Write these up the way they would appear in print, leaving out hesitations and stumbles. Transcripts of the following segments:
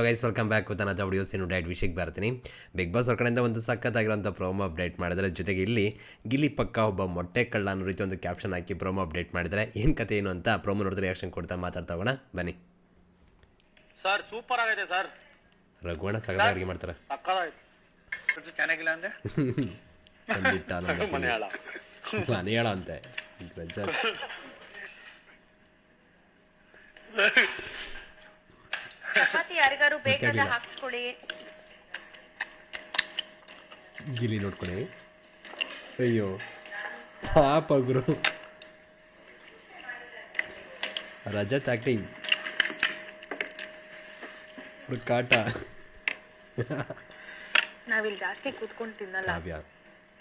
Guys welcome back with another videos ಇನ್ನು ಡೈಟ್ ವಿಷಯಕ್ಕೆ ಬರ್ತೀನಿ. ಬಿಗ್ ಬಾಸ್ ಅವ್ರ ಕಡೆಯಿಂದ ಒಂದು ಸಖತ್ತಾಗಿರೋಂಥ ಪ್ರೋಮೋ ಅಪ್ಡೇಟ್ ಮಾಡಿದರೆ, ಜೊತೆಗೆ ಇಲ್ಲಿ ಗಿಲ್ಲಿ ಪಕ್ಕ ಒಬ್ಬ ಮೊಟ್ಟೆ ಕಳ್ಳ ಅನ್ನೋ ರೀತಿ ಒಂದು ಕ್ಯಾಪ್ಷನ್ ಹಾಕಿ ಪ್ರೋಮೋ ಅಪ್ಡೇಟ್ ಮಾಡಿದರೆ ಏನು ಕತೆ ಏನು ಅಂತ ಪ್ರೋಮೋ ನೋಡಿದ್ರೆ ರಿಯಾಕ್ಷನ್ ಕೊಡ್ತಾ ಮಾತಾಡ್ತಾ ಹೋಗೋಣ ಬನ್ನಿ. ಸರ್ ಸೂಪರ್ ಆಗೈತೆ ಸರ್. ರಘುವಣ ಸಗದ ಅಡುಗೆ ಮಾಡ್ತಾರೆ. ಸಕ್ಕತ್ತಾಯ್ತು. ಚೆನ್ನಾಗಿಲ್ಲ ಅಂದ್ರೆ ಖಂಡಿತ ಮನೆಯಾಳ ಮನೆಯಾಳ ಅಂತೆ ರಜತ್. ಚಪಾತಿ ಯಾರಿಗಾರು ಬೇಕಾದ್ರೆ ಹಾಕ್ಸ್ಕೊಳ್ಳಿ. ಗಿಲಿ ನೋಡ್ಕೊಳ್ಳಿ. ಅಯ್ಯೋ ಪಾಪ ಗುರು. ರಜತ್ ಆಕ್ಟಿಂಗ್ ಕಾಟ. ನಾವಿಲ್ಲಿ ಜಾಸ್ತಿ ಕೂತ್ಕೊಂಡು ತಿನ್ನಲ್ಲ. ಕಾವ್ಯ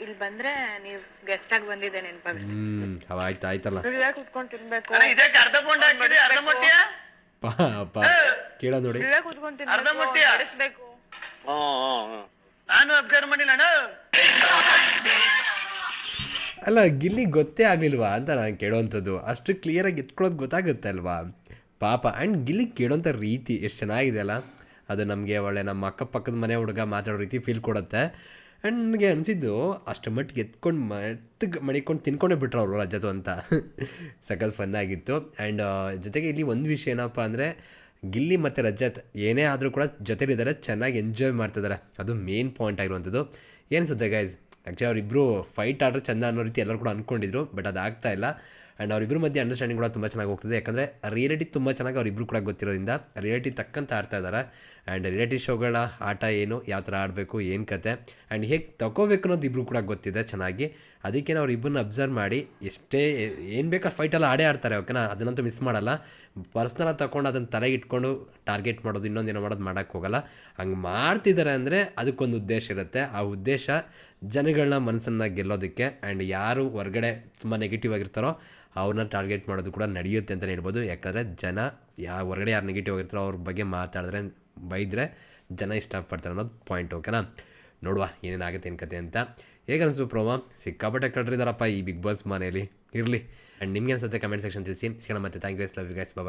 ಇಲ್ಲಿ ಬಂದ್ರೆ ನೀವು ಗೆಸ್ಟ್ ಆಗಿ ಬಂದಿದ್ದೆ ನೆನಪಾಗುತ್ತೆ. ಆಯ್ತಲ್ಲ ಇಲ್ಲೇ ಕೂತ್ಕೊಂಡು ತಿನ್ಬೇಕು. ಇದಕ್ಕೆ ಅರ್ಧ ಪೌಂಡ್ ಹಾಕಿದೆ, ಅರ್ಧ ಮೊಟ್ಟೆಯ ಪಾಪ ಕೇಳ ನೋಡಿ. ಇಲ್ಲೇ ಕೂತ್ಕೊಂಡು ಅರ್ಧ ತಿನ್ಬೇಕು, ಮೊಟ್ಟೆಯ? ನಡೆಸ್ಬೇಕು. ನಾನು ಅಬ್ಸರ್ವ್ ಮಾಡಿಲ್ಲ ಅಣ್ಣ. ಅಲ್ಲ ಗಿಲ್ಲಿ ಗೊತ್ತೇ ಆಗಲಿಲ್ವಾ ಅಂತ ನಾನು ಕೇಳೋವಂಥದ್ದು. ಅಷ್ಟು ಕ್ಲಿಯರಾಗಿ ಎತ್ಕೊಳ್ಳೋದು ಗೊತ್ತಾಗುತ್ತೆ ಅಲ್ವಾ ಪಾಪ. ಆ್ಯಂಡ್ ಗಿಲ್ಲಿ ಕೇಳೋಂಥ ರೀತಿ ಎಷ್ಟು ಚೆನ್ನಾಗಿದೆ ಅಲ್ಲ, ಅದು ನಮಗೆ ಒಳ್ಳೆ ನಮ್ಮ ಅಕ್ಕಪಕ್ಕದ ಮನೆ ಹುಡುಗ ಮಾತಾಡೋ ರೀತಿ ಫೀಲ್ ಕೊಡುತ್ತೆ. ಆ್ಯಂಡ್ ನನಗೆ ಅನಿಸಿದ್ದು ಅಷ್ಟು ಮಟ್ಟಿಗೆ ಎತ್ಕೊಂಡು ಮಡಿಕೊಂಡು ತಿನ್ಕೊಂಡೇ ಬಿಟ್ರು ಅವರು ರಜತು ಅಂತ. ಸಖತ್ ಫನ್ನಾಗಿತ್ತು. ಆ್ಯಂಡ್ ಜೊತೆಗೆ ಇಲ್ಲಿ ಒಂದು ವಿಷಯ ಏನಪ್ಪ ಅಂದರೆ, ಗಿಲ್ಲಿ ಮತ್ತು ರಜತ್ ಏನೇ ಆದರೂ ಕೂಡ ಜೊತೆಲಿದ್ದಾರೆ, ಚೆನ್ನಾಗಿ ಎಂಜಾಯ್ ಮಾಡ್ತಿದ್ದಾರೆ. ಅದು ಮೇನ್ ಪಾಯಿಂಟ್ ಆಗಿರುವಂಥದ್ದು. ಏನಿಸುತ್ತೆ ಗೈಸ್, ಆ್ಯಕ್ಚುಲಿ ಅವರಿಬ್ಬರು ಫೈಟ್ ಆಡ್ರೆ ಚೆಂದ ಅನ್ನೋ ರೀತಿ ಎಲ್ಲರೂ ಕೂಡ ಅಂದ್ಕೊಂಡಿದ್ರು, ಬಟ್ ಅದು ಆಗ್ತಾ ಇಲ್ಲ. ಆ್ಯಂಡ್ ಅವರಿಬ್ಬರ ಮಧ್ಯೆ ಅಂಡರ್ಸ್ಟ್ಯಾಂಡಿಂಗ್ ಕೂಡ ತುಂಬ ಚೆನ್ನಾಗಿ ಹೋಗ್ತದೆ. ಯಾಕಂದರೆ ರಿಯಾಲಿಟಿ ತುಂಬ ಚೆನ್ನಾಗಿ ಅವರಿಬ್ಬರು ಕೂಡ ಗೊತ್ತಿರೋದ್ರಿಂದ ರಿಯಾಲಿಟಿ ತಕ್ಕಂತ ಆಡ್ತಾ ಇದ್ದಾರೆ. ಆ್ಯಂಡ್ ರಿಯಾಲಿಟಿ ಶೋಗಳ ಆಟ ಏನು, ಯಾವ ಥರ ಆಡಬೇಕು, ಏನು ಕತೆ, ಆ್ಯಂಡ್ ಹೇಗೆ ತಗೋಬೇಕು ಅನ್ನೋದು ಇಬ್ಬರು ಕೂಡ ಗೊತ್ತಿದೆ ಚೆನ್ನಾಗಿ. ಅದಕ್ಕೆ ಅವ್ರು ಇಬ್ಬರನ್ನ ಅಬ್ಸರ್ವ್ ಮಾಡಿ ಎಷ್ಟೇ ಏನು ಬೇಕಾ ಫೈಟೆಲ್ಲ ಆಡ್ತಾರೆ. ಓಕೆನಾ, ಅದನ್ನಂತೂ ಮಿಸ್ ಮಾಡಲ್ಲ. ಪರ್ಸ್ನಲಾಗಿ ತಗೊಂಡು ಅದನ್ನು ತಲೆಗೆ ಇಟ್ಕೊಂಡು ಟಾರ್ಗೆಟ್ ಮಾಡೋದು, ಇನ್ನೊಂದೇನೋ ಮಾಡೋದು ಮಾಡೋಕ್ಕೆ ಹೋಗಲ್ಲ. ಹಂಗೆ ಮಾಡ್ತಿದ್ದಾರೆ ಅಂದರೆ ಅದಕ್ಕೊಂದು ಉದ್ದೇಶ ಇರುತ್ತೆ. ಆ ಉದ್ದೇಶ ಜನಗಳನ್ನ ಮನಸ್ಸನ್ನು ಗೆಲ್ಲೋದಕ್ಕೆ. ಆ್ಯಂಡ್ ಯಾರು ಹೊರಗಡೆ ತುಂಬ ನೆಗೆಟಿವ್ ಆಗಿರ್ತಾರೋ ಅವ್ರನ್ನ ಟಾರ್ಗೆಟ್ ಮಾಡೋದು ಕೂಡ ನಡೆಯುತ್ತೆ ಅಂತಲೇ ಹೇಳ್ಬೋದು. ಯಾಕಂದರೆ ಜನ ಹೊರಗಡೆ ಯಾರು ನೆಗೆಟಿವ್ ಆಗಿರ್ತಾರೋ ಅವ್ರ ಬಗ್ಗೆ ಮಾತಾಡಿದ್ರೆ, ಬೈದರೆ ಜನ ಇಷ್ಟಪಡ್ತಾರೆ ಅನ್ನೋದು ಪಾಯಿಂಟ್. ಓಕೆನಾ, ನೋಡುವ ಏನೇನಾಗುತ್ತೆ ಏನು ಕತೆ ಅಂತ. ಹೇಗೆ ಅನಿಸ್ತು ಪ್ರೋಮೋ? ಸಿಕ್ಕಾಪಟ್ಟೆ ಕಳ್ರಿದಾರಪ್ಪ ಈ ಬಿಗ್ ಬಾಸ್ ಮನೆಯಲ್ಲಿ. ಇರಲಿ. ಆ್ಯಂಡ್ ನಿಮ್ಗೆ ಅನ್ಸುತ್ತೆ ಕಮೆಂಟ್ ಸೆಕ್ಷನ್ ತಿಳಿಸಿ. ಸಿಗೋಣ ಮತ್ತೆ. Thank you guys, love you guys, bye.